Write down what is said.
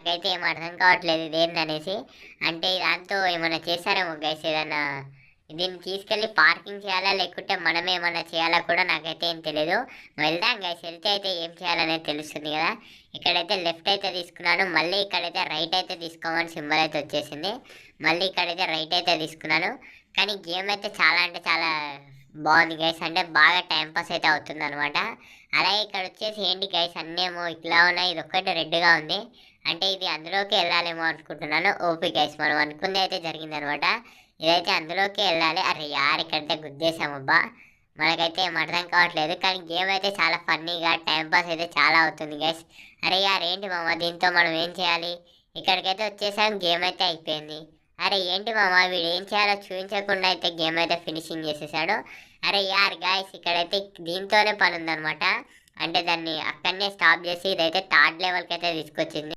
నాకైతే ఏం అర్థం కావట్లేదు ఇదేందనేసి. అంటే దాంతో ఏమైనా చేస్తారేమో గైస్, ఏదన్నా దీన్ని తీసుకెళ్ళి పార్కింగ్ చేయాలా లేకుంటే మనమే ఏమన్నా చేయాలా కూడా నాకైతే ఏం తెలియదు. వెళ్దాం గైస్, వెళ్తే అయితే ఏం చేయాలనేది తెలుస్తుంది కదా. ఇక్కడైతే లెఫ్ట్ అయితే తీసుకున్నాను, మళ్ళీ ఇక్కడైతే రైట్ అయితే తీసుకోమని సింబల్ అయితే వచ్చేసింది. మళ్ళీ ఇక్కడైతే రైట్ అయితే తీసుకున్నాను. కానీ గేమ్ అయితే చాలా అంటే చాలా బాగుంది గైస్, అంటే బాగా టైంపాస్ అయితే అవుతుంది అనమాట. అలాగే ఇక్కడ వచ్చేసి ఏంటి గైస్, అన్నేమో ఇట్లా ఉన్నాయి, ఇది ఒక్కటి రెడ్గా ఉంది. అంటే ఇది అందులోకి వెళ్ళాలేమో అనుకుంటున్నాను. ఓపీ గైస్, మనం అనుకుంది అయితే జరిగిందనమాట. ఇదైతే అందులోకి వెళ్ళాలి. అరే యార్, ఇక్కడైతే గుద్దేశామబ్బా. మనకైతే ఏం అర్థం కావట్లేదు, కానీ గేమ్ అయితే చాలా ఫన్నీగా టైంపాస్ అయితే చాలా అవుతుంది గైస్. అరే యార్ ఏంటి మామ, దీంతో మనం ఏం చేయాలి? ఇక్కడికైతే వచ్చేసాం, గేమ్ అయితే అయిపోయింది. అరే ఏంటి మామ, వీడు ఏం చేయాలో చూపించకుండా అయితే గేమ్ అయితే ఫినిషింగ్ చేసేసాడు. అరే యార్ గాయస్, ఇక్కడైతే దీంతోనే పని ఉందనమాట. అంటే దాన్ని అక్కడనే స్టాప్ చేసి ఇదైతే థర్డ్ లెవెల్కి అయితే తీసుకొచ్చింది.